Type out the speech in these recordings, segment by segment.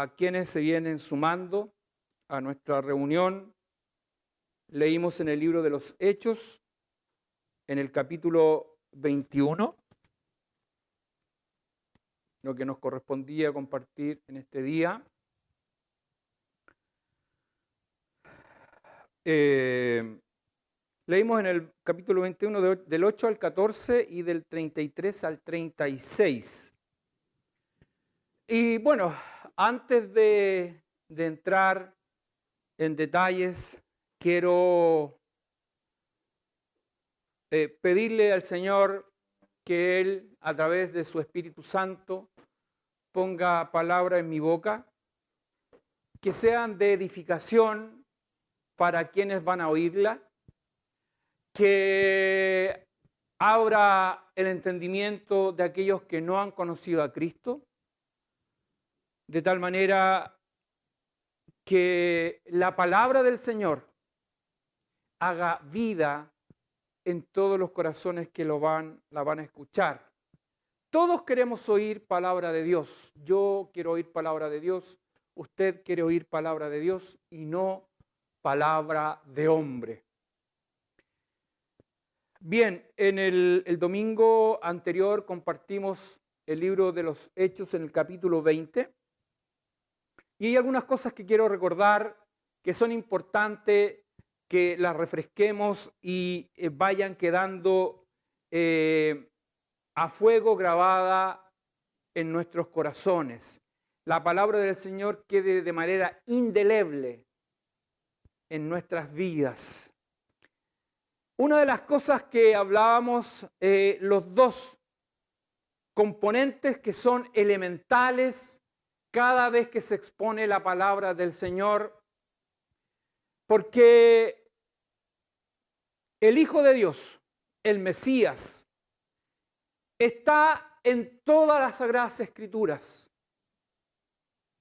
a quienes se vienen sumando a nuestra reunión. Leímos en el libro de los Hechos, en el capítulo 21, lo que nos correspondía compartir en este día. Leímos en el capítulo 21 del 8 al 14 y del 33 al 36. Y bueno, antes de entrar en detalles, quiero pedirle al Señor que Él, a través de su Espíritu Santo, ponga palabra en mi boca, que sean de edificación para quienes van a oírla, que abra el entendimiento de aquellos que no han conocido a Cristo, de tal manera que la palabra del Señor haga vida en todos los corazones que la van a escuchar. Todos queremos oír palabra de Dios. Yo quiero oír palabra de Dios. Usted quiere oír palabra de Dios y no palabra de hombre. Bien, en el domingo anterior compartimos el libro de los Hechos en el capítulo 20. Y hay algunas cosas que quiero recordar que son importantes que las refresquemos y vayan quedando a fuego grabada en nuestros corazones. La palabra del Señor quede de manera indeleble en nuestras vidas. Una de las cosas que hablábamos, los dos componentes que son elementales cada vez que se expone la palabra del Señor, porque el Hijo de Dios, el Mesías, está en todas las Sagradas Escrituras,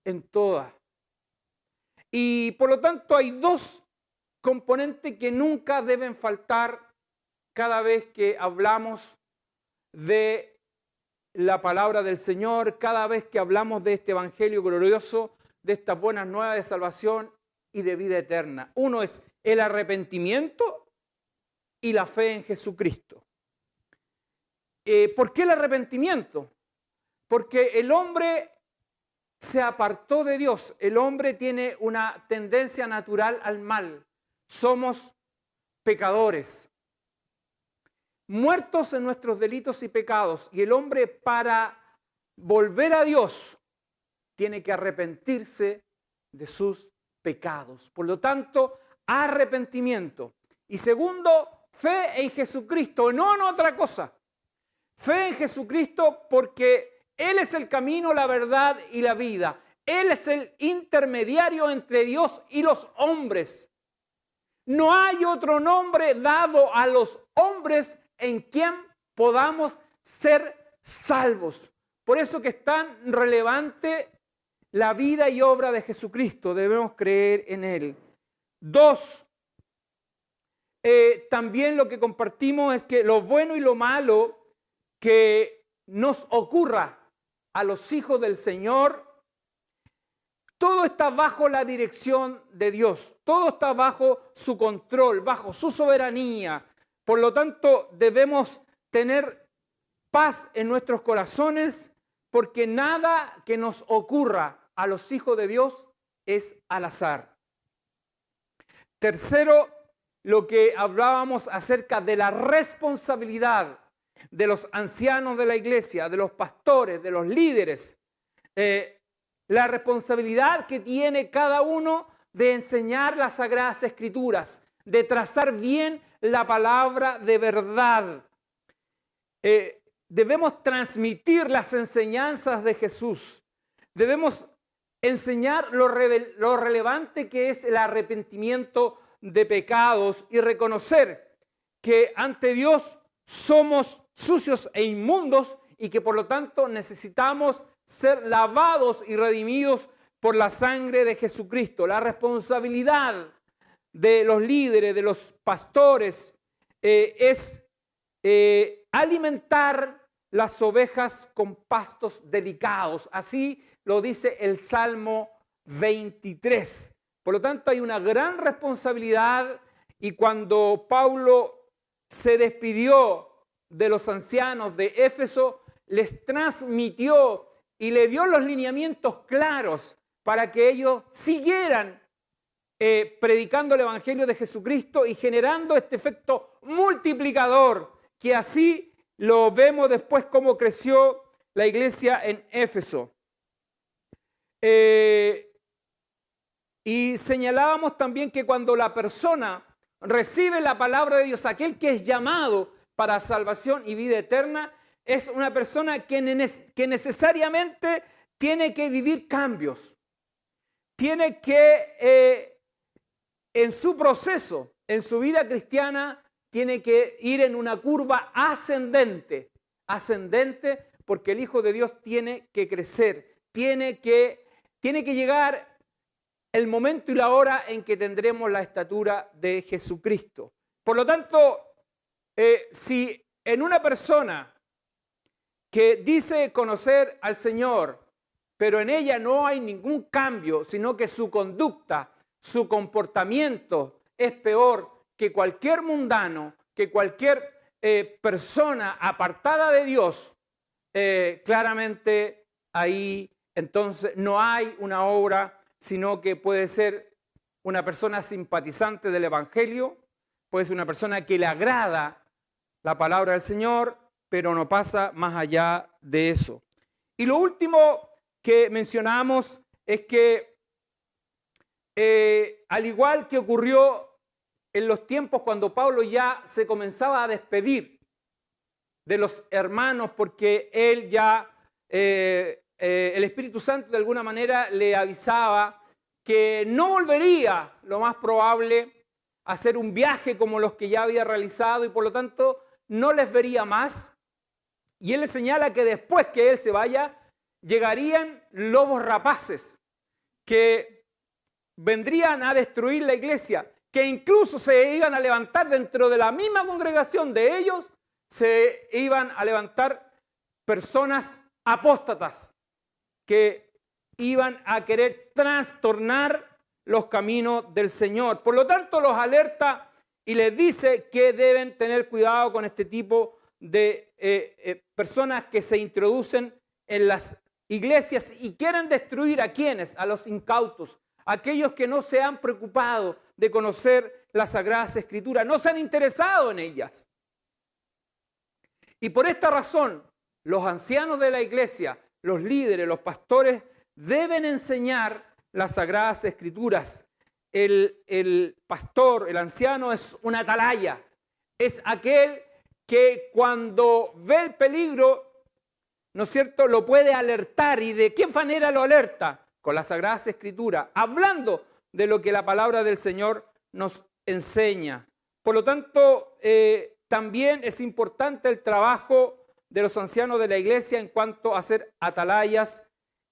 en todas. Y por lo tanto hay dos componentes que nunca deben faltar cada vez que hablamos de la palabra del Señor, cada vez que hablamos de este evangelio glorioso, de estas buenas nuevas de salvación y de vida eterna. Uno es el arrepentimiento y la fe en Jesucristo. ¿Por qué el arrepentimiento? Porque el hombre se apartó de Dios. El hombre tiene una tendencia natural al mal. Somos pecadores, muertos en nuestros delitos y pecados, y el hombre, para volver a Dios, tiene que arrepentirse de sus pecados. Por lo tanto, arrepentimiento. Y segundo, fe en Jesucristo, no en otra cosa. Fe en Jesucristo porque Él es el camino, la verdad y la vida. Él es el intermediario entre Dios y los hombres. No hay otro nombre dado a los hombres en quien podamos ser salvos. Por eso que es tan relevante la vida y obra de Jesucristo. Debemos creer en Él. Dos, también lo que compartimos es que lo bueno y lo malo que nos ocurra a los hijos del Señor, todo está bajo la dirección de Dios. Todo está bajo su control, bajo su soberanía. Por lo tanto, debemos tener paz en nuestros corazones, porque nada que nos ocurra a los hijos de Dios es al azar. Tercero, lo que hablábamos acerca de la responsabilidad de los ancianos de la iglesia, de los pastores, de los líderes, la responsabilidad que tiene cada uno de enseñar las Sagradas Escrituras, de trazar bien la palabra de verdad. Debemos transmitir las enseñanzas de Jesús. Debemos enseñar lo relevante que es el arrepentimiento de pecados y reconocer que ante Dios somos sucios e inmundos y que por lo tanto necesitamos ser lavados y redimidos por la sangre de Jesucristo. La responsabilidad de los líderes, de los pastores, es alimentar las ovejas con pastos delicados. Así lo dice el Salmo 23. Por lo tanto, hay una gran responsabilidad, y cuando Pablo se despidió de los ancianos de Éfeso, les transmitió y le dio los lineamientos claros para que ellos siguieran predicando el Evangelio de Jesucristo y generando este efecto multiplicador, que así lo vemos después cómo creció la iglesia en Éfeso. Y señalábamos también que cuando la persona recibe la palabra de Dios, aquel que es llamado para salvación y vida eterna, es una persona que necesariamente tiene que vivir cambios. Tiene que, en su proceso, en su vida cristiana, tiene que ir en una curva ascendente. Ascendente porque el Hijo de Dios tiene que crecer. Tiene que llegar el momento y la hora en que tendremos la estatura de Jesucristo. Por lo tanto, si en una persona que dice conocer al Señor, pero en ella no hay ningún cambio, sino que su conducta, su comportamiento es peor que cualquier mundano, que cualquier persona apartada de Dios, claramente ahí entonces no hay una obra, sino que puede ser una persona simpatizante del Evangelio, puede ser una persona que le agrada la palabra del Señor, pero no pasa más allá de eso. Y lo último que mencionamos es que, al igual que ocurrió en los tiempos cuando Pablo ya se comenzaba a despedir de los hermanos, porque él ya, el Espíritu Santo de alguna manera le avisaba que no volvería, lo más probable, a hacer un viaje como los que ya había realizado, y por lo tanto no les vería más. Y él le señala que después que él se vaya, llegarían lobos rapaces que vendrían a destruir la iglesia, que incluso se iban a levantar dentro de la misma congregación de ellos, se iban a levantar personas apóstatas que iban a querer trastornar los caminos del Señor. Por lo tanto, los alerta y les dice que deben tener cuidado con este tipo de personas que se introducen en las iglesias y quieren destruir a quienes, a los incautos, aquellos que no se han preocupado de conocer las Sagradas Escrituras, no se han interesado en ellas. Y por esta razón, los ancianos de la iglesia, los líderes, los pastores, deben enseñar las Sagradas Escrituras. El pastor, el anciano, es una atalaya, es aquel que cuando ve el peligro, ¿no es cierto?, lo puede alertar. ¿Y de qué manera lo alerta? Con las Sagradas Escrituras, hablando de lo que la palabra del Señor nos enseña. Por lo tanto, también es importante el trabajo de los ancianos de la iglesia en cuanto a ser atalayas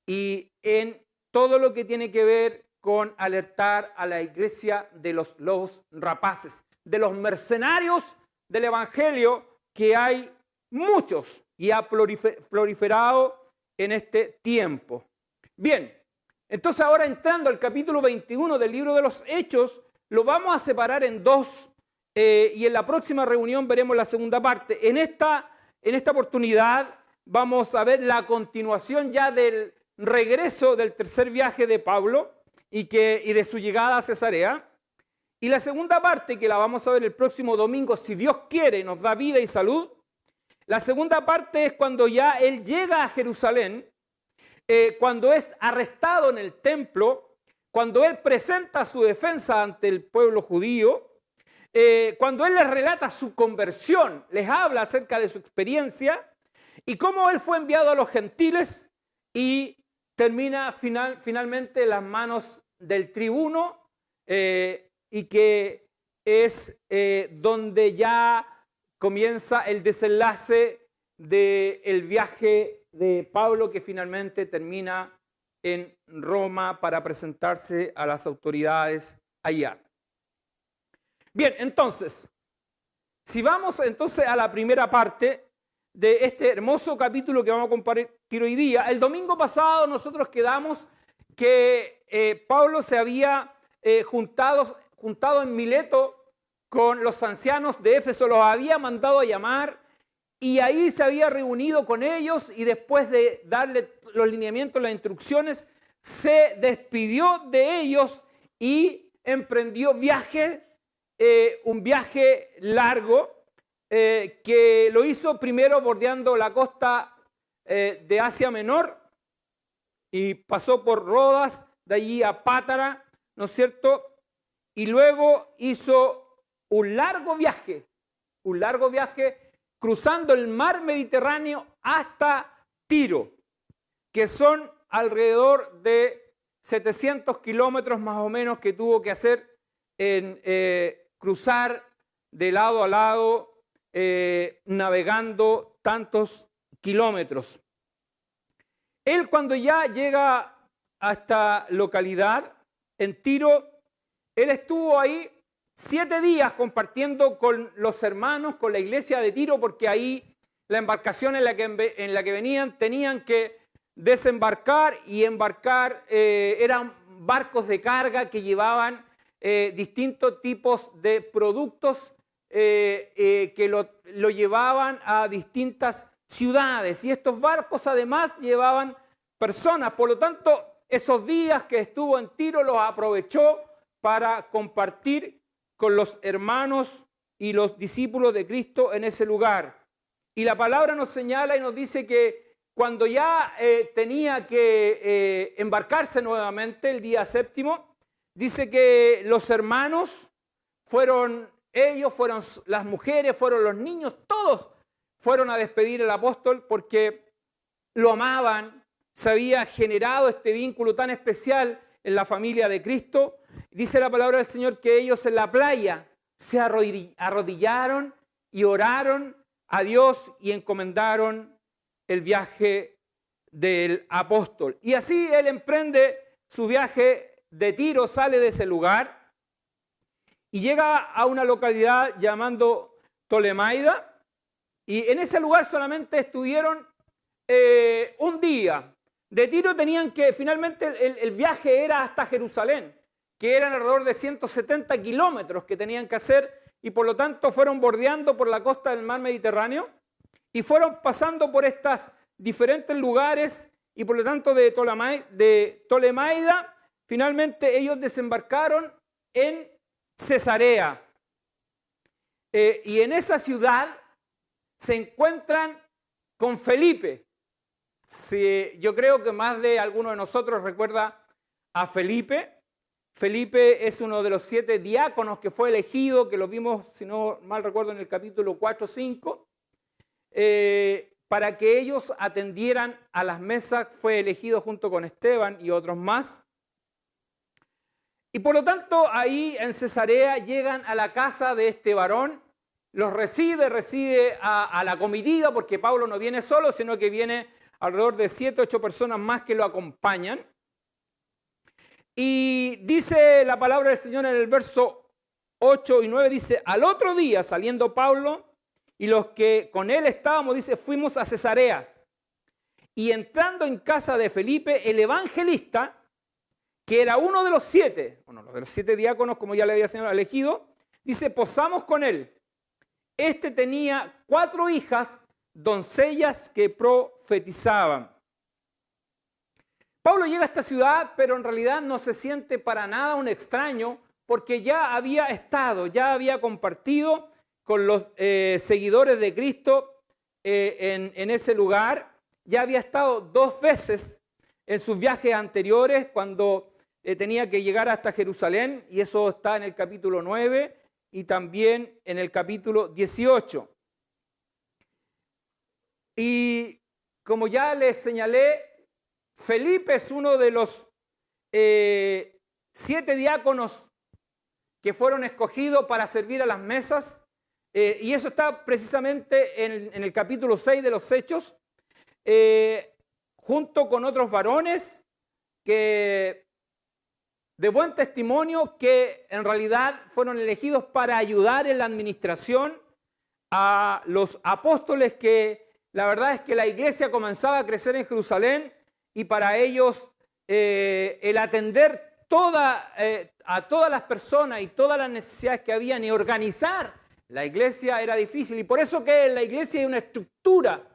y en todo lo que tiene que ver con alertar a la iglesia de los lobos rapaces, de los mercenarios del Evangelio, que hay muchos y ha proliferado en este tiempo. Bien, entonces ahora entrando al capítulo 21 del libro de los Hechos, lo vamos a separar en dos y en la próxima reunión veremos la segunda parte. En esta oportunidad vamos a ver la continuación ya del regreso del tercer viaje de Pablo y de su llegada a Cesarea. Y la segunda parte, que la vamos a ver el próximo domingo, si Dios quiere, nos da vida y salud. La segunda parte es cuando ya él llega a Jerusalén, cuando es arrestado en el templo, cuando él presenta su defensa ante el pueblo judío, cuando él les relata su conversión, les habla acerca de su experiencia y cómo él fue enviado a los gentiles y termina finalmente en las manos del tribuno, y que es donde ya comienza el desenlace del viaje de Pablo, que finalmente termina en Roma para presentarse a las autoridades allá. Bien, entonces, si vamos entonces a la primera parte de este hermoso capítulo que vamos a compartir hoy día, el domingo pasado nosotros quedamos que Pablo se había juntado en Mileto con los ancianos de Éfeso, los había mandado a llamar y ahí se había reunido con ellos y después de darle los lineamientos, las instrucciones, se despidió de ellos y emprendió un viaje largo que lo hizo primero bordeando la costa de Asia Menor y pasó por Rodas, de allí a Pátara, ¿no es cierto? Y luego hizo un largo viaje cruzando el mar Mediterráneo hasta Tiro, que son alrededor de 700 kilómetros más o menos que tuvo que hacer en cruzar de lado a lado, navegando tantos kilómetros. Él cuando ya llega a esta localidad, en Tiro, él estuvo ahí 7 días compartiendo con los hermanos, con la iglesia de Tiro, porque ahí la embarcación en la que venían tenían que desembarcar y embarcar, eran barcos de carga que llevaban distintos tipos de productos que lo llevaban a distintas ciudades. Y estos barcos además llevaban personas, por lo tanto, esos días que estuvo en Tiro los aprovechó para compartir con los hermanos y los discípulos de Cristo en ese lugar. Y la palabra nos señala y nos dice que cuando ya tenía que embarcarse nuevamente el día séptimo, dice que los hermanos fueron las mujeres, fueron los niños, todos fueron a despedir al apóstol porque lo amaban, se había generado este vínculo tan especial en la familia de Cristo. Dice la palabra del Señor que ellos en la playa se arrodillaron y oraron a Dios y encomendaron el viaje del apóstol. Y así él emprende su viaje de Tiro, sale de ese lugar y llega a una localidad llamando Ptolemaida. Y en ese lugar solamente estuvieron un día. De Tiro finalmente el viaje era hasta Jerusalén, que eran alrededor de 170 kilómetros que tenían que hacer y por lo tanto fueron bordeando por la costa del mar Mediterráneo y fueron pasando por estos diferentes lugares y por lo tanto de Ptolemaida finalmente ellos desembarcaron en Cesarea. Y en esa ciudad se encuentran con Felipe. Sí, yo creo que más de alguno de nosotros recuerda a Felipe. Felipe es uno de los 7 diáconos que fue elegido, que lo vimos, si no mal recuerdo, en el capítulo 4-5, para que ellos atendieran a las mesas. Fue elegido junto con Esteban y otros más. Y por lo tanto, ahí en Cesarea llegan a la casa de este varón, los recibe a la comitiva, porque Pablo no viene solo, sino que viene alrededor de 7 u 8 personas más que lo acompañan. Y dice la palabra del Señor en el verso 8 y 9, dice, al otro día saliendo Pablo y los que con él estábamos, dice, fuimos a Cesarea. Y entrando en casa de Felipe, el evangelista, que era uno de los 7, de los 7 diáconos, como ya le había señalado, elegido, dice, posamos con él. Este tenía 4 hijas, doncellas que profetizaban. Pablo llega a esta ciudad, pero en realidad no se siente para nada un extraño, porque ya había estado, ya había compartido con los seguidores de Cristo en ese lugar. Ya había estado 2 veces en sus viajes anteriores, cuando tenía que llegar hasta Jerusalén, y eso está en el capítulo 9 y también en el capítulo 18. Y como ya les señalé, Felipe es uno de los 7 diáconos que fueron escogidos para servir a las mesas, y eso está precisamente en el capítulo 6 de los Hechos, junto con otros varones que de buen testimonio, que en realidad fueron elegidos para ayudar en la administración a los apóstoles, que la verdad es que la iglesia comenzaba a crecer en Jerusalén y para ellos el atender a todas las personas y todas las necesidades que habían y organizar la iglesia era difícil. Y por eso que en la iglesia hay una estructura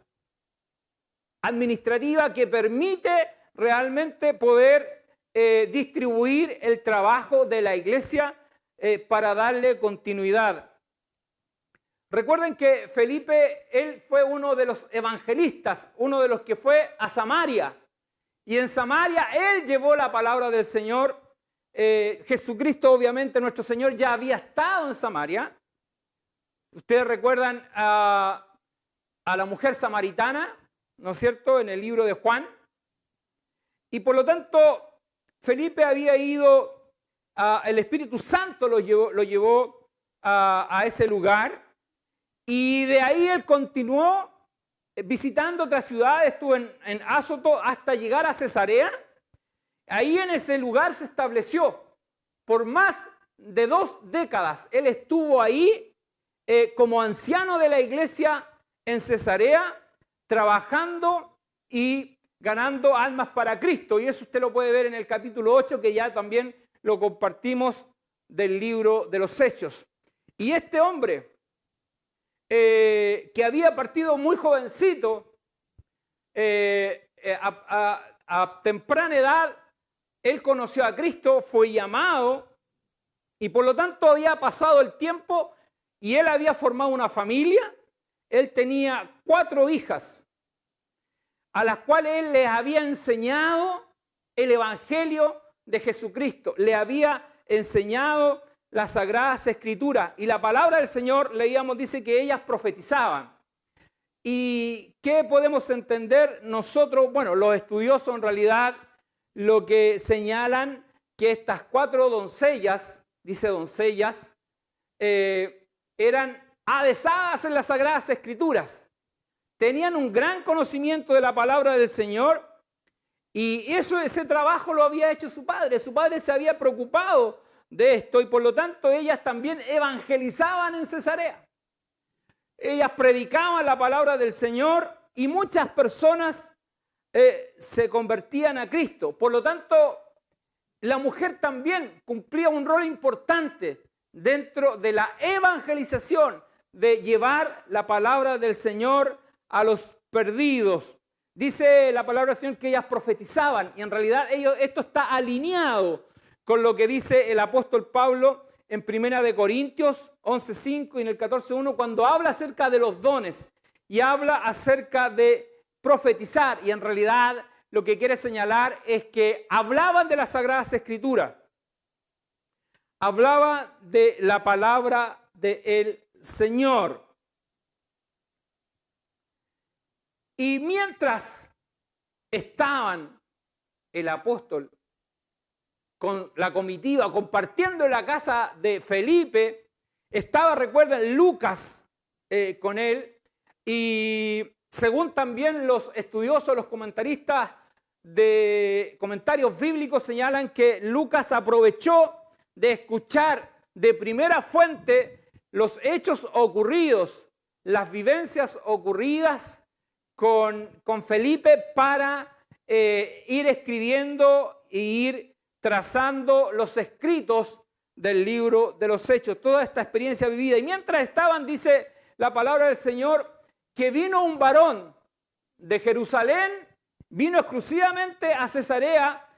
administrativa que permite realmente poder distribuir el trabajo de la iglesia para darle continuidad. Recuerden que Felipe, él fue uno de los evangelistas, uno de los que fue a Samaria. Y en Samaria él llevó la palabra del Señor. Jesucristo, obviamente, nuestro Señor ya había estado en Samaria. Ustedes recuerdan a la mujer samaritana, ¿no es cierto?, en el libro de Juan. Y por lo tanto, Felipe había ido, el Espíritu Santo lo llevó a ese lugar. Y de ahí él continuó visitando otras ciudades, estuvo en Azoto hasta llegar a Cesarea. Ahí en ese lugar se estableció por más de 2 décadas. Él estuvo ahí como anciano de la iglesia en Cesarea, trabajando y ganando almas para Cristo. Y eso usted lo puede ver en el capítulo 8, que ya también lo compartimos del libro de los Hechos. Y este hombre, que había partido muy jovencito, a temprana edad, él conoció a Cristo, fue llamado y por lo tanto había pasado el tiempo y él había formado una familia. Él tenía 4 hijas a las cuales él les había enseñado el Evangelio de Jesucristo, le había enseñado las Sagradas Escrituras, y la palabra del Señor, leíamos, dice que ellas profetizaban. ¿Y qué podemos entender nosotros? Bueno, los estudiosos en realidad lo que señalan que estas 4 doncellas, dice doncellas, eran avesadas en las Sagradas Escrituras, tenían un gran conocimiento de la palabra del Señor, y ese trabajo lo había hecho su padre se había preocupado de esto, y por lo tanto ellas también evangelizaban en Cesarea. Ellas predicaban la palabra del Señor y muchas personas se convertían a Cristo. Por lo tanto, la mujer también cumplía un rol importante dentro de la evangelización, de llevar la palabra del Señor a los perdidos. Dice la palabra del Señor que ellas profetizaban, y en realidad esto está alineado con lo que dice el apóstol Pablo en 1 Corintios 11:5 y en el 14:1, cuando habla acerca de los dones y habla acerca de profetizar. Y en realidad lo que quiere señalar es que hablaban de las Sagradas Escrituras, hablaba de la palabra del Señor. Y mientras estaban el apóstol con la comitiva, compartiendo en la casa de Felipe, estaba, recuerden, Lucas con él, y según también los estudiosos, los comentaristas de comentarios bíblicos señalan que Lucas aprovechó de escuchar de primera fuente los hechos ocurridos, las vivencias ocurridas con Felipe para ir escribiendo e ir trazando los escritos del libro de los Hechos, toda esta experiencia vivida. Y mientras estaban, dice la palabra del Señor, que vino un varón de Jerusalén, vino exclusivamente a Cesarea,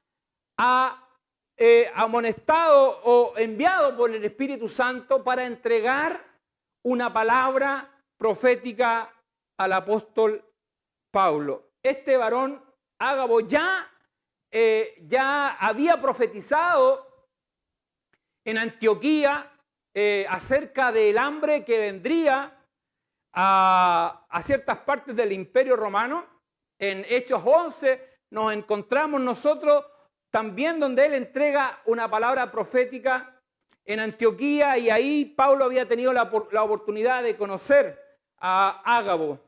amonestado o enviado por el Espíritu Santo para entregar una palabra profética al apóstol Pablo. Este varón, Ágabo, ya había profetizado en Antioquía acerca del hambre que vendría a ciertas partes del Imperio Romano. En Hechos 11 nos encontramos nosotros también donde él entrega una palabra profética en Antioquía, y ahí Pablo había tenido la oportunidad de conocer a Ágabo.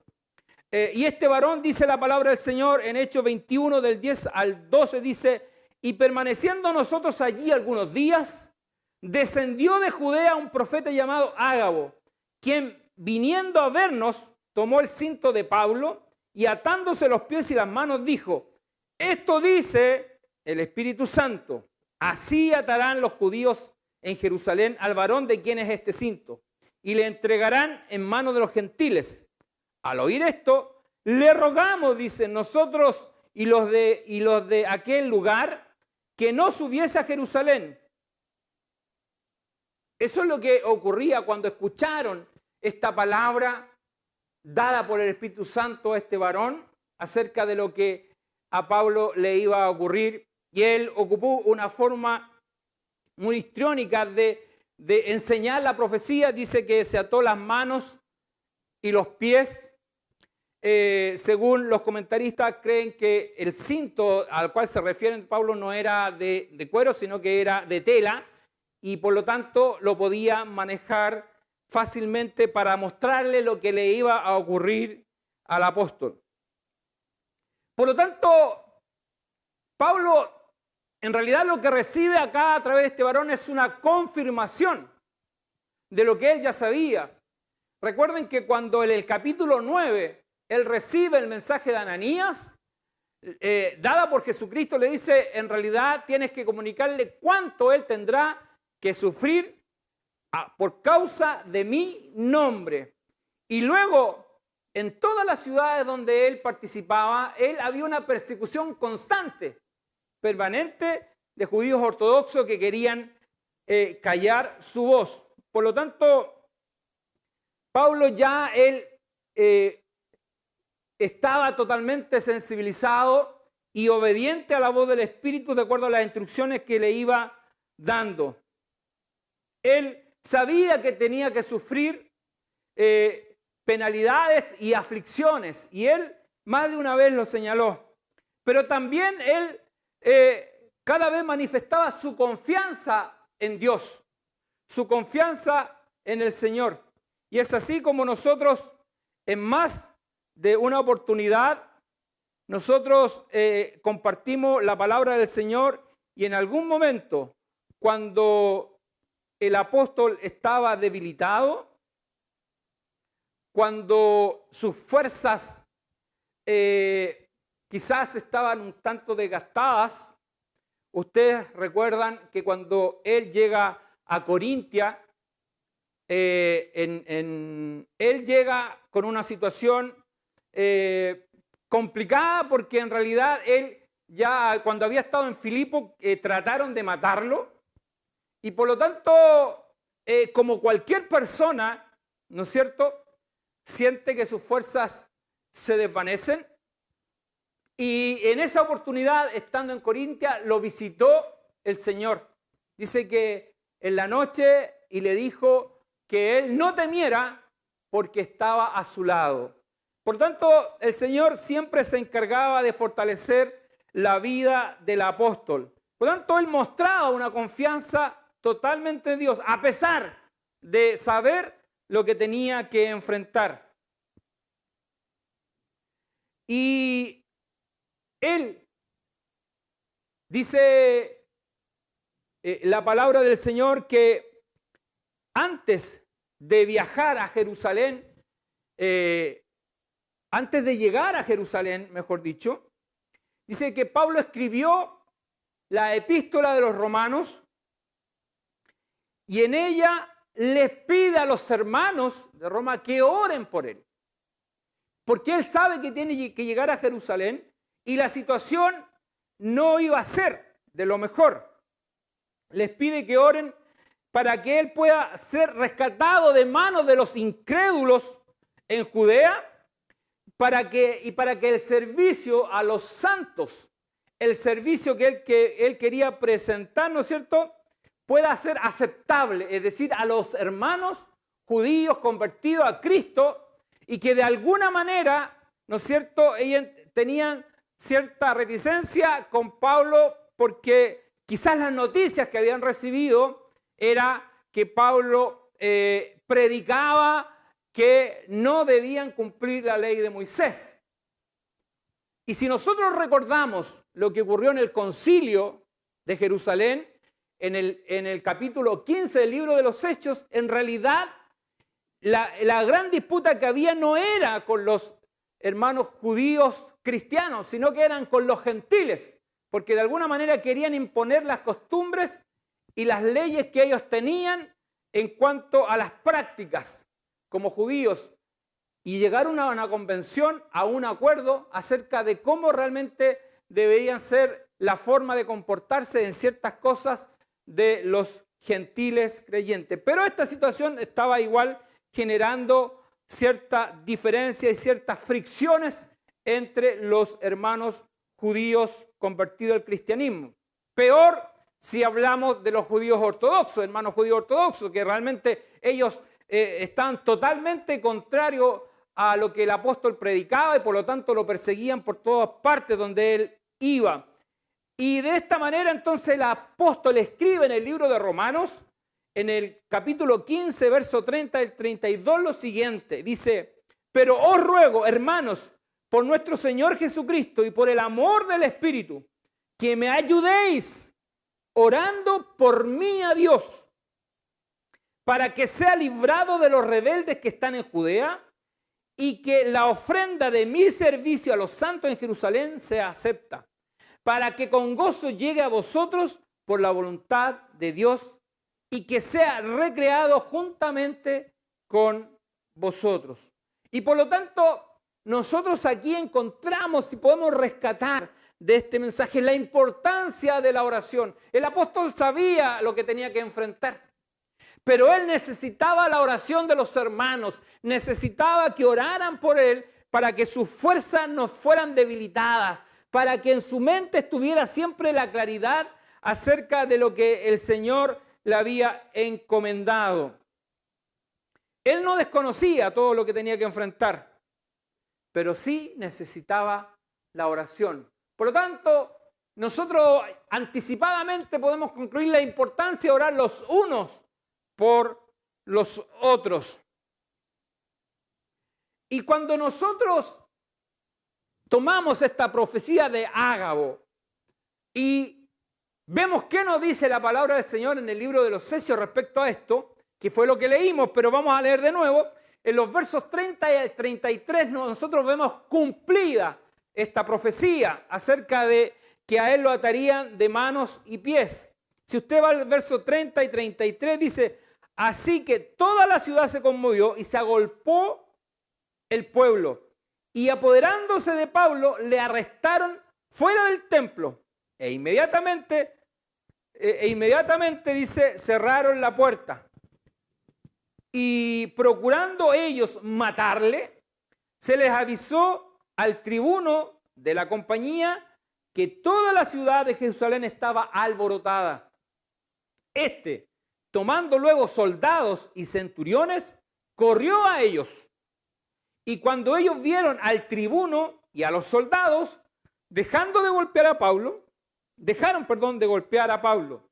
Y este varón, dice la palabra del Señor en Hechos 21 del 10 al 12, dice: y permaneciendo nosotros allí algunos días, descendió de Judea un profeta llamado Ágabo, quien viniendo a vernos tomó el cinto de Pablo y atándose los pies y las manos dijo: esto dice el Espíritu Santo: así atarán los judíos en Jerusalén al varón de quien es este cinto, y le entregarán en manos de los gentiles. Al oír esto, le rogamos, dicen, nosotros y los de aquel lugar, que no subiese a Jerusalén. Eso es lo que ocurría cuando escucharon esta palabra dada por el Espíritu Santo a este varón acerca de lo que a Pablo le iba a ocurrir. Y él ocupó una forma muy histriónica de enseñar la profecía. Dice que se ató las manos y los pies. Según los comentaristas, creen que el cinto al cual se refiere Pablo no era de cuero, sino que era de tela, y por lo tanto lo podía manejar fácilmente para mostrarle lo que le iba a ocurrir al apóstol. Por lo tanto, Pablo en realidad lo que recibe acá a través de este varón es una confirmación de lo que él ya sabía. Recuerden que cuando en el capítulo 9 él recibe el mensaje de Ananías, dada por Jesucristo, le dice: en realidad tienes que comunicarle cuánto él tendrá que sufrir por causa de mi nombre. Y luego, en todas las ciudades donde él participaba, había una persecución constante, permanente, de judíos ortodoxos que querían callar su voz. Por lo tanto, Pablo ya estaba totalmente sensibilizado y obediente a la voz del Espíritu de acuerdo a las instrucciones que le iba dando. Él sabía que tenía que sufrir penalidades y aflicciones, y él más de una vez lo señaló. Pero también él cada vez manifestaba su confianza en Dios, su confianza en el Señor. Y es así como nosotros, en más de una oportunidad, nosotros compartimos la palabra del Señor, y en algún momento, cuando el apóstol estaba debilitado, cuando sus fuerzas quizás estaban un tanto desgastadas, ustedes recuerdan que cuando él llega a Corintia, él llega con una situación complicada, porque en realidad él ya cuando había estado en Filipo trataron de matarlo, y por lo tanto, como cualquier persona, ¿no es cierto?, siente que sus fuerzas se desvanecen. Y en esa oportunidad, estando en Corintia, lo visitó el Señor. Dice que en la noche, y le dijo que él no temiera porque estaba a su lado. Por tanto, el Señor siempre se encargaba de fortalecer la vida del apóstol. Por tanto, él mostraba una confianza totalmente en Dios, a pesar de saber lo que tenía que enfrentar. Y él dice la palabra del Señor que antes de viajar a Jerusalén, antes de llegar a Jerusalén, mejor dicho, dice que Pablo escribió la epístola de los Romanos, y en ella les pide a los hermanos de Roma que oren por él, porque él sabe que tiene que llegar a Jerusalén y la situación no iba a ser de lo mejor. Les pide que oren para que él pueda ser rescatado de manos de los incrédulos en Judea, para que el servicio a los santos, el servicio que él quería presentar, ¿no es cierto?, pueda ser aceptable, es decir, a los hermanos judíos convertidos a Cristo, y que de alguna manera, ¿no es cierto?, ellos tenían cierta reticencia con Pablo, porque quizás las noticias que habían recibido era que Pablo predicaba que no debían cumplir la ley de Moisés. Y si nosotros recordamos lo que ocurrió en el concilio de Jerusalén, en el capítulo 15 del libro de los Hechos, en realidad la gran disputa que había no era con los hermanos judíos cristianos, sino que eran con los gentiles. porque de alguna manera querían imponer las costumbres y las leyes que ellos tenían en cuanto a las prácticas como judíos, y llegaron a una convención, a un acuerdo acerca de cómo realmente deberían ser la forma de comportarse en ciertas cosas de los gentiles creyentes. Pero esta situación estaba igual generando cierta diferencia y ciertas fricciones entre los hermanos judíos convertidos al cristianismo. Peor si hablamos de los judíos ortodoxos, hermanos judíos ortodoxos, que realmente ellos están totalmente contrarios a lo que el apóstol predicaba y por lo tanto lo perseguían por todas partes donde él iba. Y de esta manera entonces el apóstol escribe en el libro de Romanos, en el capítulo 15, verso 30 al 32, lo siguiente. Dice: pero os ruego, hermanos, por nuestro Señor Jesucristo y por el amor del Espíritu, que me ayudéis orando por mí a Dios, para que sea librado de los rebeldes que están en Judea, y que la ofrenda de mi servicio a los santos en Jerusalén sea acepta, para que con gozo llegue a vosotros por la voluntad de Dios y que sea recreado juntamente con vosotros. Y por lo tanto, nosotros aquí encontramos y podemos rescatar de este mensaje la importancia de la oración. El apóstol sabía lo que tenía que enfrentar, pero él necesitaba la oración de los hermanos, necesitaba que oraran por él para que sus fuerzas no fueran debilitadas, para que en su mente estuviera siempre la claridad acerca de lo que el Señor le había encomendado. Él no desconocía todo lo que tenía que enfrentar, pero sí necesitaba la oración. Por lo tanto, nosotros anticipadamente podemos concluir la importancia de orar los unos por los otros. Y cuando nosotros tomamos esta profecía de Ágabo y vemos qué nos dice la palabra del Señor en el libro de los Efesios respecto a esto, que fue lo que leímos, pero vamos a leer de nuevo, en los versos 30 y al 33 nosotros vemos cumplida esta profecía acerca de que a él lo atarían de manos y pies. Si usted va al verso 30 y 33, dice: así que toda la ciudad se conmovió y se agolpó el pueblo. Y apoderándose de Pablo, le arrestaron fuera del templo. E inmediatamente dice, cerraron la puerta. Y procurando ellos matarle, se les avisó al tribuno de la compañía que toda la ciudad de Jerusalén estaba alborotada. Tomando luego soldados y centuriones, corrió a ellos. Y cuando ellos vieron al tribuno y a los soldados, dejaron de golpear a Pablo,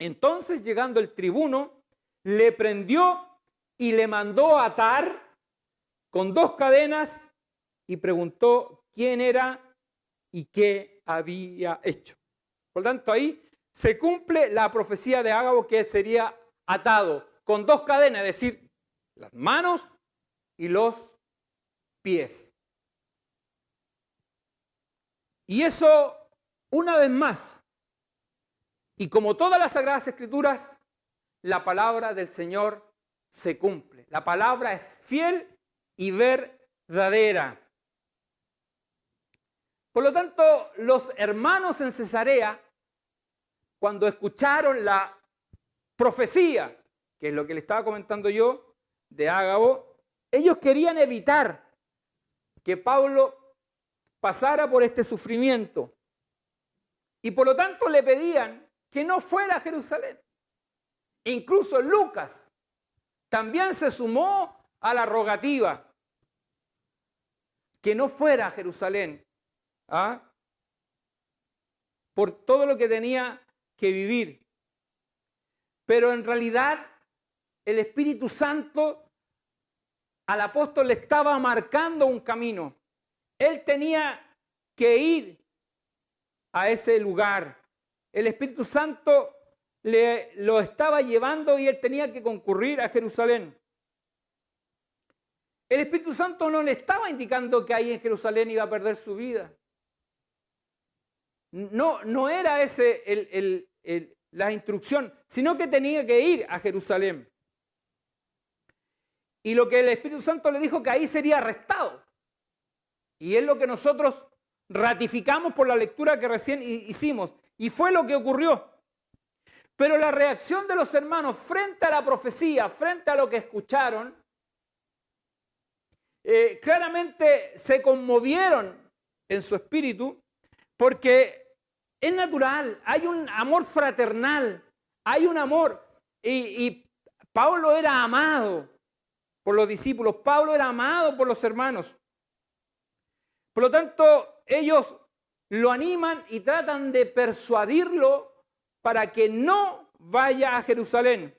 entonces llegando el tribuno, le prendió y le mandó atar con 2 cadenas y preguntó quién era y qué había hecho. Por lo tanto, ahí se cumple la profecía de Ágabo, que sería atado con 2 cadenas, es decir, las manos y los pies. Y eso, una vez más, y como todas las Sagradas Escrituras, la palabra del Señor se cumple. La palabra es fiel y verdadera. Por lo tanto, los hermanos en Cesarea, cuando escucharon la profecía, que es lo que le estaba comentando yo, de Ágabo, ellos querían evitar que Pablo pasara por este sufrimiento. Y por lo tanto le pedían que no fuera a Jerusalén. Incluso Lucas también se sumó a la rogativa, que no fuera a Jerusalén, por todo lo que tenía que vivir. Pero en realidad el Espíritu Santo al apóstol le estaba marcando un camino. Él tenía que ir a ese lugar. El Espíritu Santo lo estaba llevando y él tenía que concurrir a Jerusalén. El Espíritu Santo no le estaba indicando que ahí en Jerusalén iba a perder su vida. no era ese la instrucción, sino que tenía que ir a Jerusalén. Y lo que el Espíritu Santo le dijo, que ahí sería arrestado. Y es lo que nosotros ratificamos por la lectura que recién hicimos. Y fue lo que ocurrió. Pero la reacción de los hermanos frente a la profecía, frente a lo que escucharon, claramente se conmovieron en su espíritu, porque es natural, hay un amor fraternal, hay un amor. Y Pablo era amado por los discípulos, Pablo era amado por los hermanos. Por lo tanto, ellos lo animan y tratan de persuadirlo para que no vaya a Jerusalén.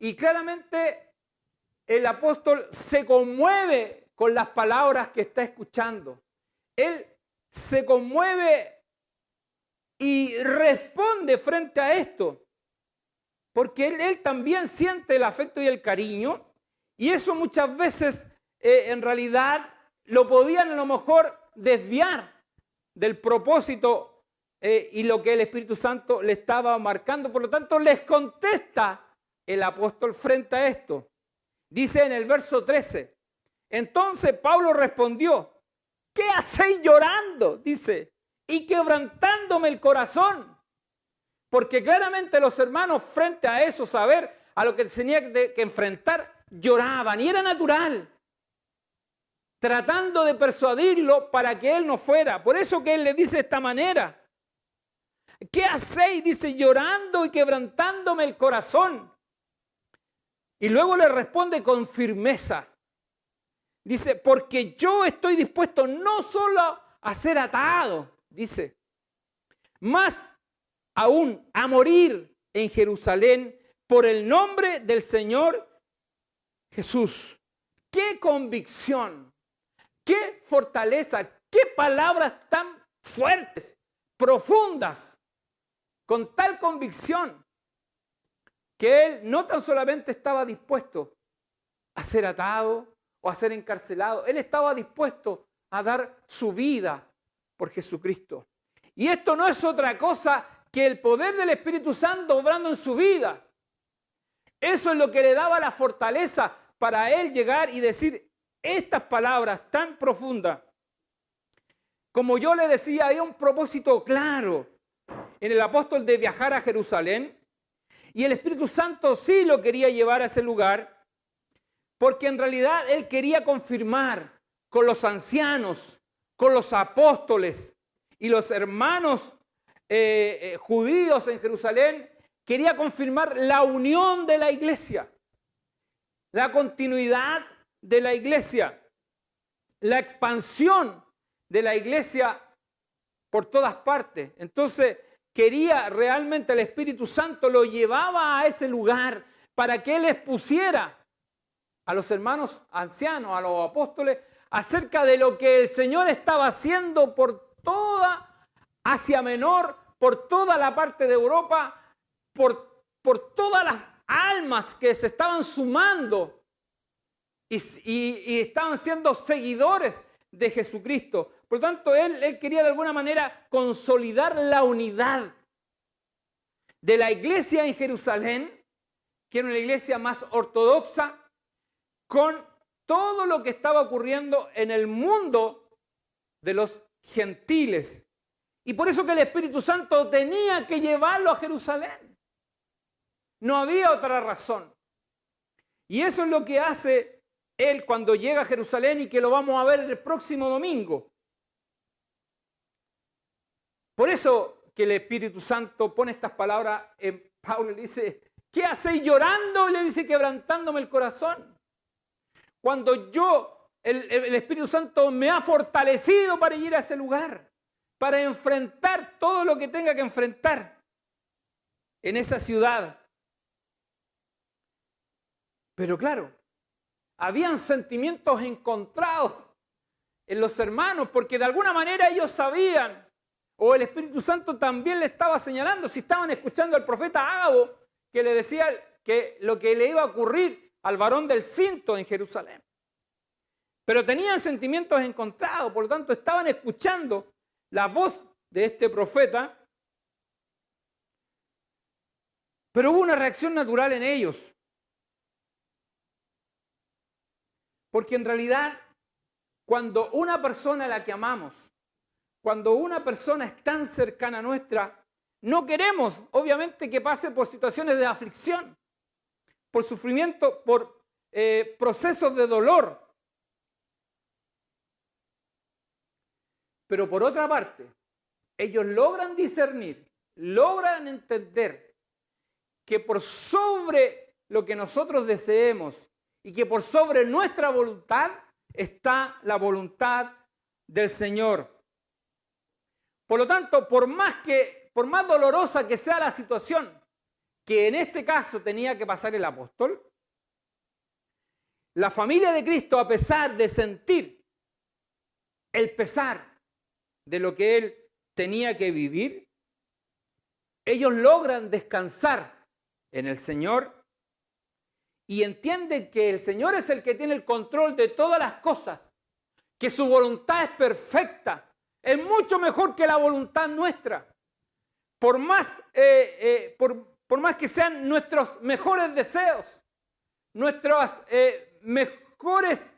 Y claramente el apóstol se conmueve con las palabras que está escuchando. Él se conmueve y responde frente a esto, porque él también siente el afecto y el cariño, y eso muchas veces en realidad lo podían a lo mejor desviar del propósito y lo que el Espíritu Santo le estaba marcando. Por lo tanto, les contesta el apóstol frente a esto. Dice en el verso 13, entonces Pablo respondió, ¿qué hacéis llorando? Dice, y quebrantándome el corazón. Porque claramente los hermanos frente a eso, saber a lo que tenía que enfrentar, lloraban, y era natural, tratando de persuadirlo para que él no fuera. Por eso que él le dice de esta manera, ¿qué hacéis? Dice, llorando y quebrantándome el corazón. Y luego le responde con firmeza. Dice, porque yo estoy dispuesto no solo a ser atado, dice, más aún a morir en Jerusalén por el nombre del Señor Jesús. ¡Qué convicción! ¡Qué fortaleza! ¡Qué palabras tan fuertes, profundas! Con tal convicción que él no tan solamente estaba dispuesto a ser atado o a ser encarcelado, él estaba dispuesto a dar su vida por Jesucristo. Y esto no es otra cosa que el poder del Espíritu Santo obrando en su vida. Eso es lo que le daba la fortaleza para él llegar y decir estas palabras tan profundas. Como yo le decía, había un propósito claro en el apóstol de viajar a Jerusalén, y el Espíritu Santo sí lo quería llevar a ese lugar, porque en realidad él quería confirmar con los ancianos, con los apóstoles y los hermanos judíos en Jerusalén, quería confirmar la unión de la iglesia, la continuidad de la iglesia, la expansión de la iglesia por todas partes. Entonces quería realmente, el Espíritu Santo lo llevaba a ese lugar para que él expusiera a los hermanos ancianos, a los apóstoles, acerca de lo que el Señor estaba haciendo por toda Asia Menor, por toda la parte de Europa, por todas las almas que se estaban sumando y estaban siendo seguidores de Jesucristo. Por lo tanto, él quería de alguna manera consolidar la unidad de la iglesia en Jerusalén, que era una iglesia más ortodoxa, con todo lo que estaba ocurriendo en el mundo de los gentiles. Y por eso que el Espíritu Santo tenía que llevarlo a Jerusalén. No había otra razón. Y eso es lo que hace él cuando llega a Jerusalén, y que lo vamos a ver el próximo domingo. Por eso que el Espíritu Santo pone estas palabras en Pablo, le dice, ¿qué hacéis llorando? Le dice, quebrantándome el corazón. Cuando el Espíritu Santo me ha fortalecido para ir a ese lugar, para enfrentar todo lo que tenga que enfrentar en esa ciudad. Pero claro, habían sentimientos encontrados en los hermanos, porque de alguna manera ellos sabían, o el Espíritu Santo también le estaba señalando, si estaban escuchando al profeta Ágabo, que le decía que lo que le iba a ocurrir al varón del cinto en Jerusalén. Pero tenían sentimientos encontrados, por lo tanto estaban escuchando la voz de este profeta, pero hubo una reacción natural en ellos. Porque en realidad, cuando una persona a la que amamos, cuando una persona es tan cercana a nuestra, no queremos, obviamente, que pase por situaciones de aflicción, por sufrimiento, por procesos de dolor. Pero por otra parte, ellos logran discernir, logran entender que por sobre lo que nosotros deseemos y que por sobre nuestra voluntad está la voluntad del Señor. Por lo tanto, por más dolorosa que sea la situación que en este caso tenía que pasar el apóstol, la familia de Cristo, a pesar de sentir el pesar de lo que él tenía que vivir, ellos logran descansar en el Señor y entienden que el Señor es el que tiene el control de todas las cosas, que su voluntad es perfecta, es mucho mejor que la voluntad nuestra. Por más que sean nuestros mejores deseos, nuestros mejores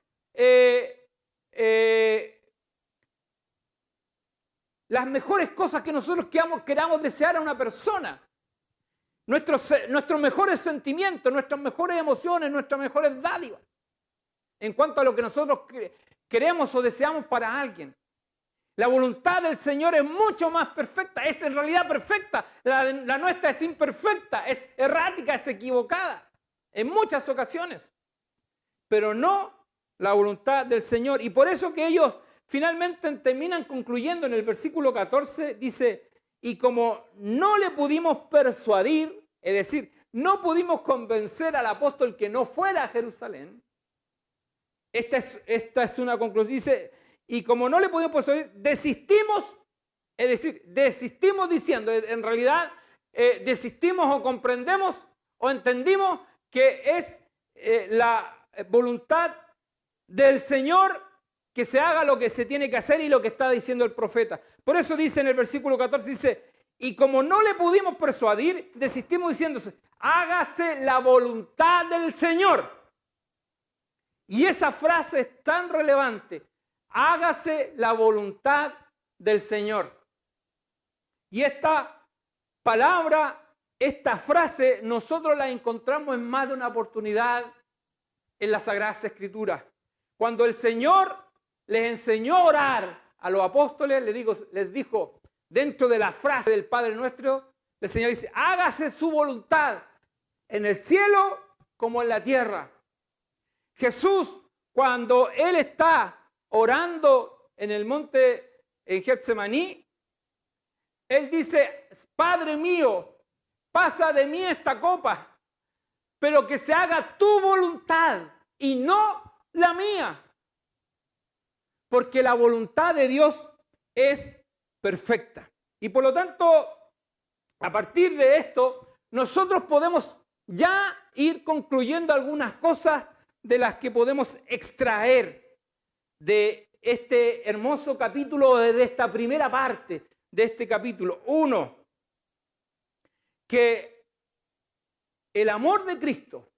las mejores cosas que nosotros queramos desear a una persona, nuestros mejores sentimientos, nuestras mejores emociones, nuestras mejores dádivas, en cuanto a lo que nosotros queremos o deseamos para alguien. La voluntad del Señor es mucho más perfecta, es en realidad perfecta. La nuestra es imperfecta, es errática, es equivocada en muchas ocasiones, pero no la voluntad del Señor. Y por eso que ellos finalmente terminan concluyendo en el versículo 14, dice, y como no le pudimos persuadir, es decir, no pudimos convencer al apóstol que no fuera a Jerusalén, esta es una conclusión, dice, y como no le pudimos persuadir, desistimos, es decir, desistimos diciendo, en realidad desistimos o comprendemos o entendimos que es la voluntad del Señor que se haga lo que se tiene que hacer y lo que está diciendo el profeta. Por eso dice en el versículo 14, dice, y como no le pudimos persuadir, desistimos diciéndose, hágase la voluntad del Señor. Y esa frase es tan relevante, hágase la voluntad del Señor. Y esta palabra, esta frase, nosotros la encontramos en más de una oportunidad en las Sagradas Escrituras. Cuando el Señor les enseñó a orar a los apóstoles, les dijo, dentro de la frase del Padre Nuestro, el Señor dice, hágase su voluntad en el cielo como en la tierra. Jesús, cuando Él está orando en el monte en Getsemaní, Él dice, Padre mío, pasa de mí esta copa, pero que se haga tu voluntad y no la mía. Porque la voluntad de Dios es perfecta. Y por lo tanto, a partir de esto, nosotros podemos ya ir concluyendo algunas cosas de las que podemos extraer de este hermoso capítulo, de esta primera parte de este capítulo. Uno, que el amor de Cristo,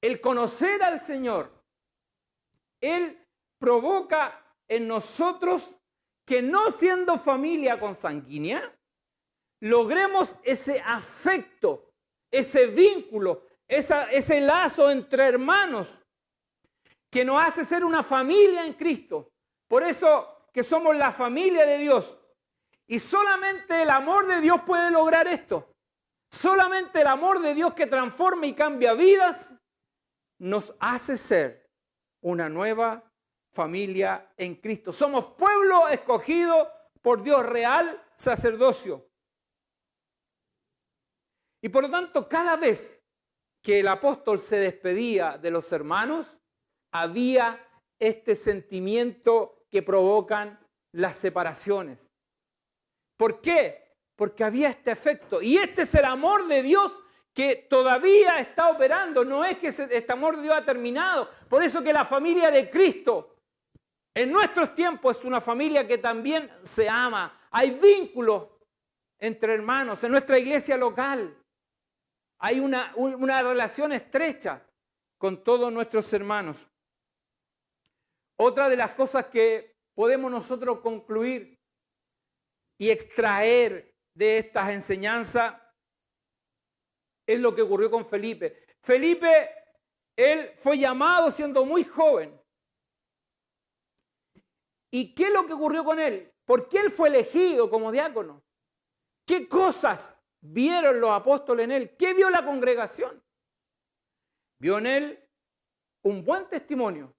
el conocer al Señor, Él provoca en nosotros que no siendo familia consanguínea, logremos ese afecto, ese vínculo, ese lazo entre hermanos que nos hace ser una familia en Cristo. Por eso que somos la familia de Dios. Y solamente el amor de Dios puede lograr esto. Solamente el amor de Dios que transforma y cambia vidas nos hace ser una nueva familia en Cristo. Somos pueblo escogido por Dios, real sacerdocio. Y por lo tanto, cada vez que el apóstol se despedía de los hermanos, había este sentimiento que provocan las separaciones. ¿Por qué? Porque había este efecto. Y este es el amor de Dios que todavía está operando. No es que este amor de Dios ha terminado. Por eso que la familia de Cristo En nuestros tiempos es una familia que también se ama. Hay vínculos entre hermanos. En nuestra iglesia local hay una relación estrecha con todos nuestros hermanos. Otra de las cosas que podemos nosotros concluir y extraer de estas enseñanzas es lo que ocurrió con Felipe. Felipe, él fue llamado siendo muy joven. ¿Y qué es lo que ocurrió con él? ¿Por qué él fue elegido como diácono? ¿Qué cosas vieron los apóstoles en él? ¿Qué vio la congregación? Vio en él un buen testimonio,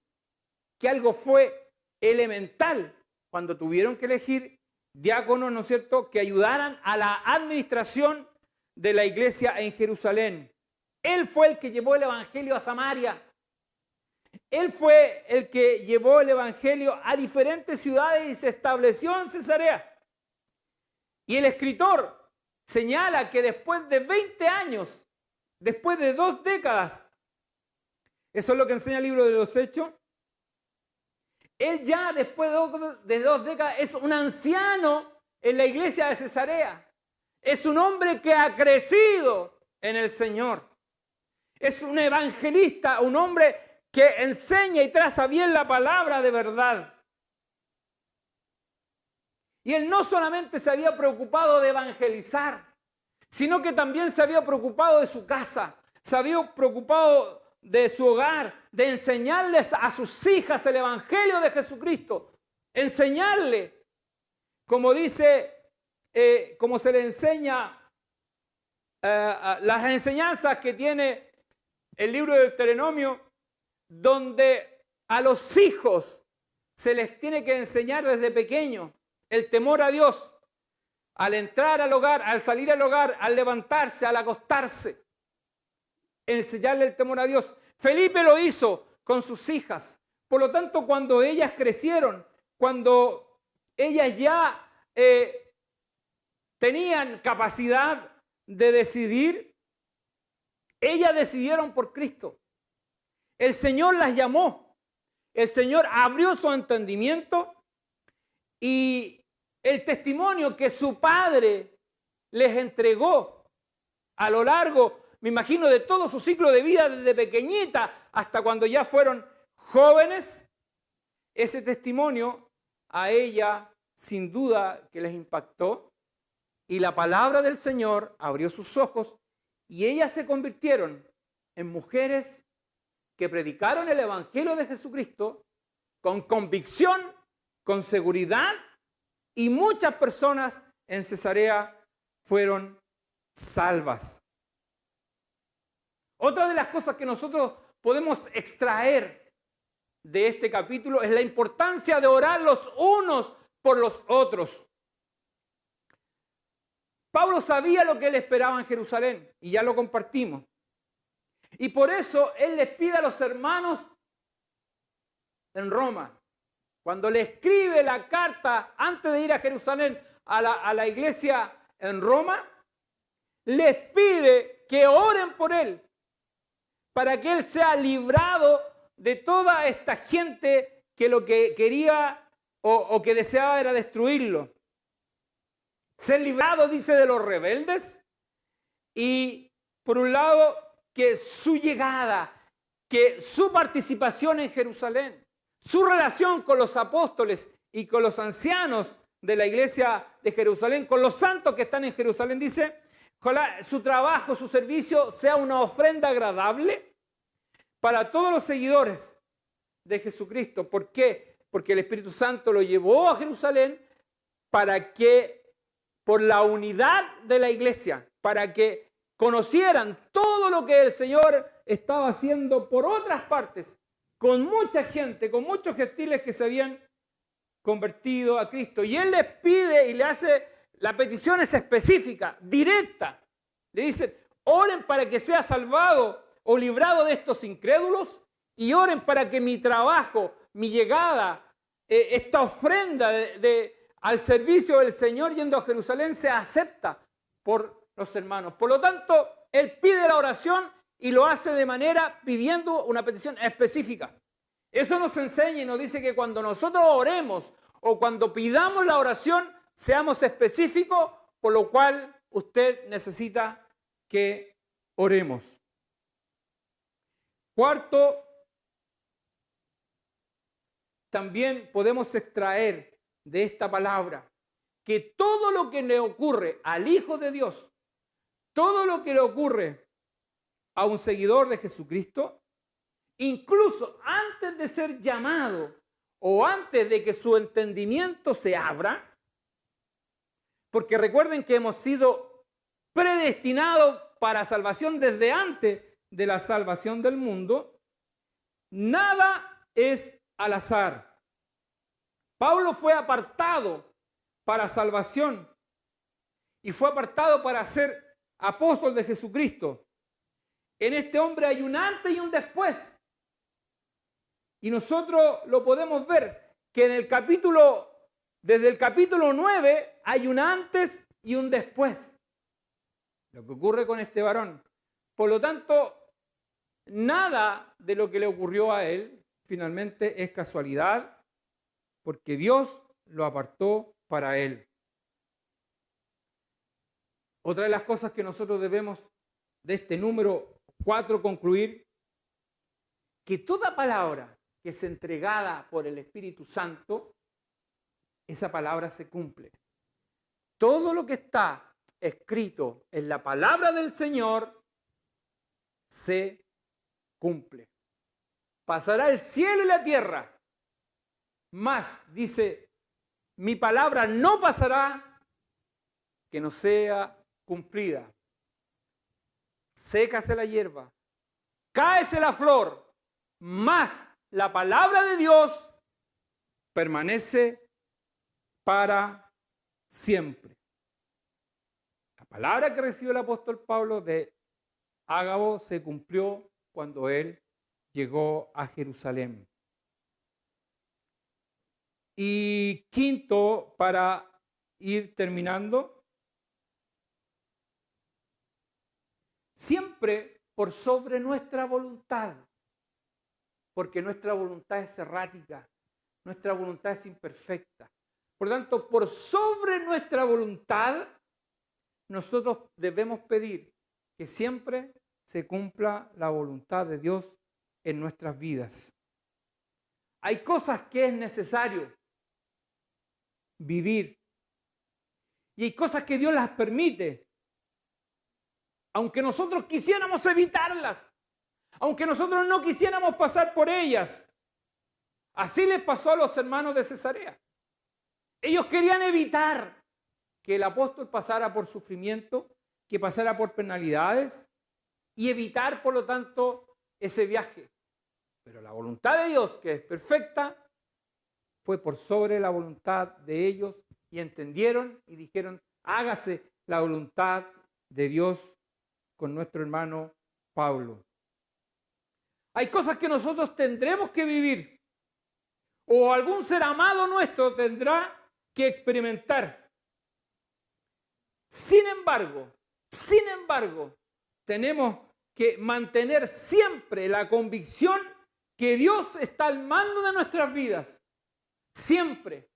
que algo fue elemental cuando tuvieron que elegir diáconos, ¿no es cierto?, que ayudaran a la administración de la iglesia en Jerusalén. Él fue el que llevó el evangelio a Samaria. Él fue el que llevó el evangelio a diferentes ciudades y se estableció en Cesarea. Y el escritor señala que después de 20 años, después de 2 décadas, eso es lo que enseña el libro de los Hechos, él ya después de 2 décadas es un anciano en la iglesia de Cesarea. Es un hombre que ha crecido en el Señor. Es un evangelista, un hombre que enseña y traza bien la palabra de verdad. Y él no solamente se había preocupado de evangelizar, sino que también se había preocupado de su casa, se había preocupado de su hogar, de enseñarles a sus hijas el evangelio de Jesucristo, enseñarle, como dice, como se le enseña las enseñanzas que tiene el libro de Deuteronomio, donde a los hijos se les tiene que enseñar desde pequeños el temor a Dios, al entrar al hogar, al salir al hogar, al levantarse, al acostarse, enseñarle el temor a Dios. Felipe lo hizo con sus hijas. Por lo tanto, cuando ellas crecieron, cuando ellas ya tenían capacidad de decidir, ellas decidieron por Cristo. El Señor las llamó. El Señor abrió su entendimiento y el testimonio que su padre les entregó a lo largo, me imagino, de todo su ciclo de vida, desde pequeñita hasta cuando ya fueron jóvenes, ese testimonio a ella sin duda que les impactó y la palabra del Señor abrió sus ojos y ellas se convirtieron en mujeres que predicaron el evangelio de Jesucristo con convicción, con seguridad, y muchas personas en Cesarea fueron salvas. Otra de las cosas que nosotros podemos extraer de este capítulo es la importancia de orar los unos por los otros. Pablo sabía lo que él esperaba en Jerusalén y ya lo compartimos. Y por eso él les pide a los hermanos en Roma, cuando le escribe la carta antes de ir a Jerusalén a la iglesia en Roma, les pide que oren por él para que él sea librado de toda esta gente que lo que quería o que deseaba era destruirlo. Ser librado, dice, de los rebeldes y, por un lado, que su llegada, que su participación en Jerusalén, su relación con los apóstoles y con los ancianos de la iglesia de Jerusalén, con los santos que están en Jerusalén, dice, su trabajo, su servicio sea una ofrenda agradable para todos los seguidores de Jesucristo. ¿Por qué? Porque el Espíritu Santo lo llevó a Jerusalén para que, por la unidad de la iglesia, para que conocieran todo lo que el Señor estaba haciendo por otras partes, con mucha gente, con muchos gentiles que se habían convertido a Cristo. Y Él les pide y le hace, la petición es específica, directa. Le dice, oren para que sea salvado o librado de estos incrédulos y oren para que mi trabajo, mi llegada, esta ofrenda al servicio del Señor yendo a Jerusalén sea acepta por los hermanos. Por lo tanto, Él pide la oración y lo hace de manera pidiendo una petición específica. Eso nos enseña y nos dice que cuando nosotros oremos o cuando pidamos la oración, seamos específicos, por lo cual usted necesita que oremos. Cuarto, también podemos extraer de esta palabra que todo lo que le ocurre al Hijo de Dios, todo lo que le ocurre a un seguidor de Jesucristo, incluso antes de ser llamado o antes de que su entendimiento se abra, porque recuerden que hemos sido predestinados para salvación desde antes de la salvación del mundo, nada es al azar. Pablo fue apartado para salvación y fue apartado para ser apóstol de Jesucristo. En este hombre hay un antes y un después. Y nosotros lo podemos ver que desde el capítulo 9 hay un antes y un después. Lo que ocurre con este varón. Por lo tanto, nada de lo que le ocurrió a él finalmente es casualidad, porque Dios lo apartó para él. Otra de las cosas que nosotros debemos de este número 4 concluir, que toda palabra que es entregada por el Espíritu Santo, esa palabra se cumple. Todo lo que está escrito en la palabra del Señor se cumple. Pasará el cielo y la tierra, mas, dice, mi palabra no pasará que no sea cumplida. Sécase la hierba, cáese la flor, mas la palabra de Dios permanece para siempre. La palabra que recibió el apóstol Pablo de Ágabo se cumplió cuando él llegó a Jerusalén. Y quinto, para ir terminando, siempre por sobre nuestra voluntad, porque nuestra voluntad es errática, nuestra voluntad es imperfecta. Por lo tanto, por sobre nuestra voluntad, nosotros debemos pedir que siempre se cumpla la voluntad de Dios en nuestras vidas. Hay cosas que es necesario vivir y hay cosas que Dios las permite, aunque nosotros quisiéramos evitarlas, aunque nosotros no quisiéramos pasar por ellas. Así les pasó a los hermanos de Cesarea. Ellos querían evitar que el apóstol pasara por sufrimiento, que pasara por penalidades y evitar, por lo tanto, ese viaje. Pero la voluntad de Dios, que es perfecta, fue por sobre la voluntad de ellos y entendieron y dijeron, hágase la voluntad de Dios con nuestro hermano Pablo. Hay cosas que nosotros tendremos que vivir o algún ser amado nuestro tendrá que experimentar. Sin embargo, tenemos que mantener siempre la convicción que Dios está al mando de nuestras vidas. Siempre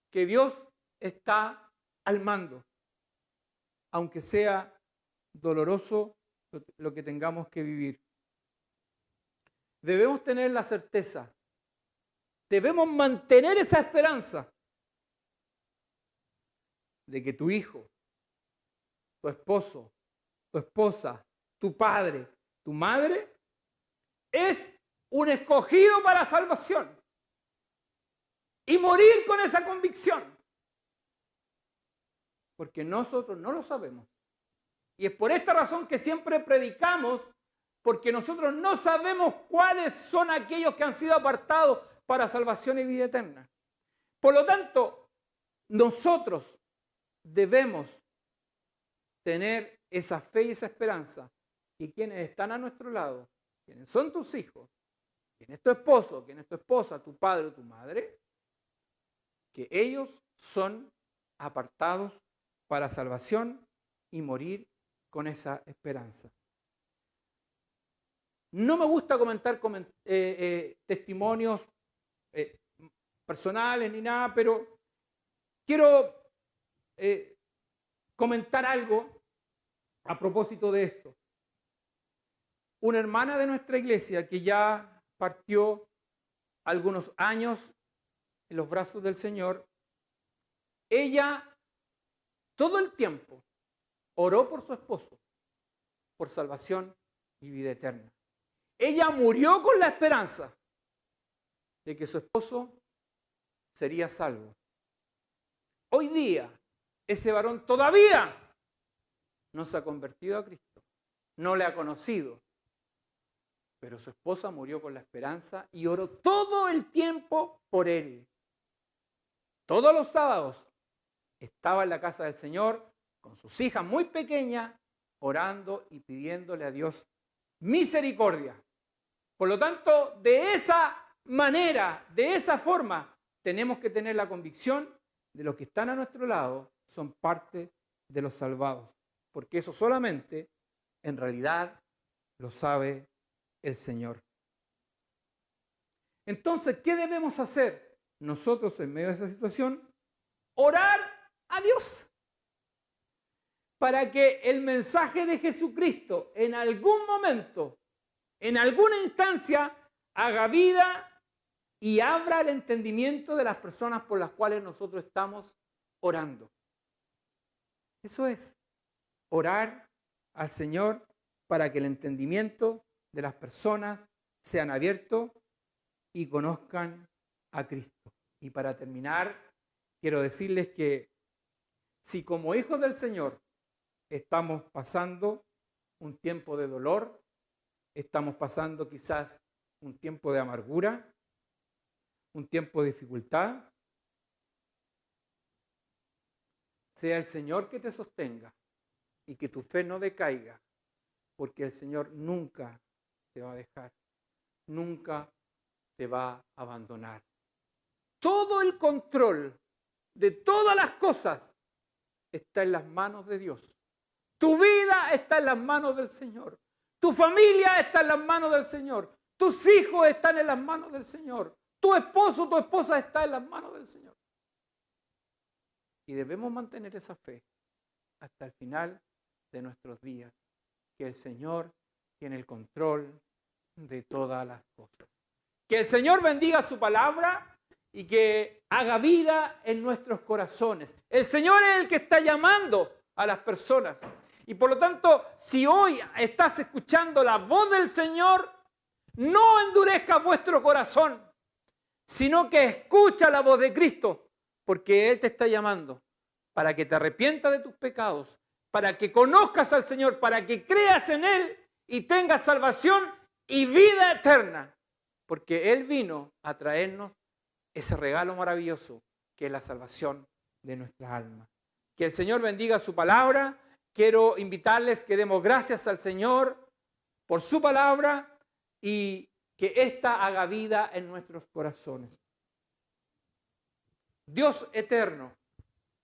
que Dios está al mando, aunque sea doloroso lo que tengamos que vivir. Debemos tener la certeza, debemos mantener esa esperanza de que tu hijo, tu esposo, tu esposa, tu padre, tu madre, es un escogido para salvación. Y morir con esa convicción. Porque nosotros no lo sabemos. Y es por esta razón que siempre predicamos, porque nosotros no sabemos cuáles son aquellos que han sido apartados para salvación y vida eterna. Por lo tanto, nosotros debemos tener esa fe y esa esperanza que quienes están a nuestro lado, quienes son tus hijos, quien es tu esposo, quien es tu esposa, tu padre o tu madre, que ellos son apartados para salvación y morir con esa esperanza. No me gusta comentar testimonios personales ni nada, pero quiero comentar algo a propósito de esto. Una hermana de nuestra iglesia que ya partió algunos años en los brazos del Señor, ella todo el tiempo oró por su esposo, por salvación y vida eterna. Ella murió con la esperanza de que su esposo sería salvo. Hoy día, ese varón todavía no se ha convertido a Cristo, no le ha conocido, pero su esposa murió con la esperanza y oró todo el tiempo por él. Todos los sábados estaba en la casa del Señor con sus hijas muy pequeñas, orando y pidiéndole a Dios misericordia. Por lo tanto, de esa manera, de esa forma, tenemos que tener la convicción de los que están a nuestro lado son parte de los salvados, porque eso solamente, en realidad, lo sabe el Señor. Entonces, ¿qué debemos hacer nosotros en medio de esa situación? Orar a Dios para que el mensaje de Jesucristo en algún momento, en alguna instancia, haga vida y abra el entendimiento de las personas por las cuales nosotros estamos orando. Eso es, orar al Señor para que el entendimiento de las personas sean abiertos y conozcan a Cristo. Y para terminar, quiero decirles que si como hijos del Señor estamos pasando un tiempo de dolor, estamos pasando quizás un tiempo de amargura, un tiempo de dificultad, sea el Señor que te sostenga y que tu fe no decaiga, porque el Señor nunca te va a dejar, nunca te va a abandonar. Todo el control de todas las cosas está en las manos de Dios. Tu vida está en las manos del Señor. Tu familia está en las manos del Señor. Tus hijos están en las manos del Señor. Tu esposo, tu esposa está en las manos del Señor. Y debemos mantener esa fe hasta el final de nuestros días, que el Señor tiene el control de todas las cosas. Que el Señor bendiga su palabra y que haga vida en nuestros corazones. El Señor es el que está llamando a las personas. Y por lo tanto, si hoy estás escuchando la voz del Señor, no endurezcas vuestro corazón, sino que escucha la voz de Cristo, porque Él te está llamando para que te arrepientas de tus pecados, para que conozcas al Señor, para que creas en Él y tengas salvación y vida eterna, porque Él vino a traernos ese regalo maravilloso que es la salvación de nuestras almas. Que el Señor bendiga su palabra. Quiero invitarles que demos gracias al Señor por su palabra y que ésta haga vida en nuestros corazones. Dios eterno,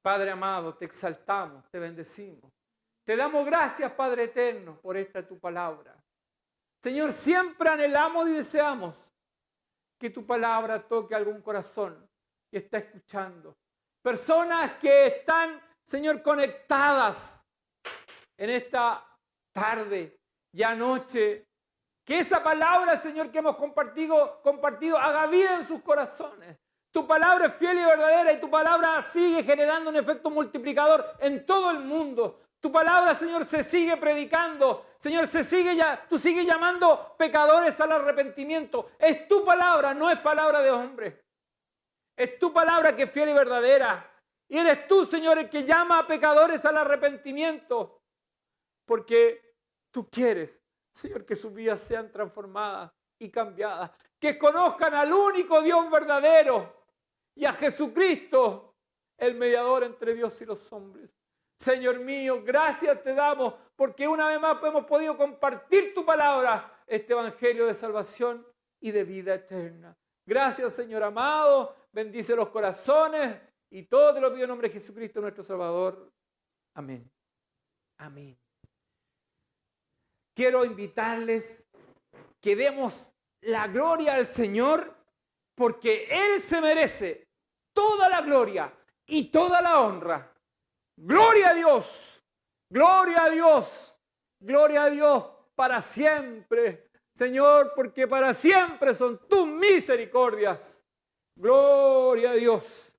Padre amado, te exaltamos, te bendecimos. Te damos gracias, Padre eterno, por esta tu palabra. Señor, siempre anhelamos y deseamos que tu palabra toque algún corazón que está escuchando. Personas que están, Señor, conectadas en esta tarde y anoche. Que esa palabra, Señor, que hemos compartido haga vida en sus corazones. Tu palabra es fiel y verdadera y tu palabra sigue generando un efecto multiplicador en todo el mundo. Tu palabra, Señor, se sigue predicando. Señor, tú sigues llamando pecadores al arrepentimiento. Es tu palabra, no es palabra de hombre. Es tu palabra que es fiel y verdadera. Y eres tú, Señor, el que llama a pecadores al arrepentimiento. Porque tú quieres, Señor, que sus vidas sean transformadas y cambiadas. Que conozcan al único Dios verdadero y a Jesucristo, el mediador entre Dios y los hombres. Señor mío, gracias te damos porque una vez más hemos podido compartir tu palabra, este evangelio de salvación y de vida eterna. Gracias, Señor amado, bendice los corazones y todo te lo pido en nombre de Jesucristo nuestro Salvador. Amén. Amén. Quiero invitarles que demos la gloria al Señor, porque Él se merece toda la gloria y toda la honra. Gloria a Dios, gloria a Dios, gloria a Dios para siempre, Señor, porque para siempre son tus misericordias. Gloria a Dios.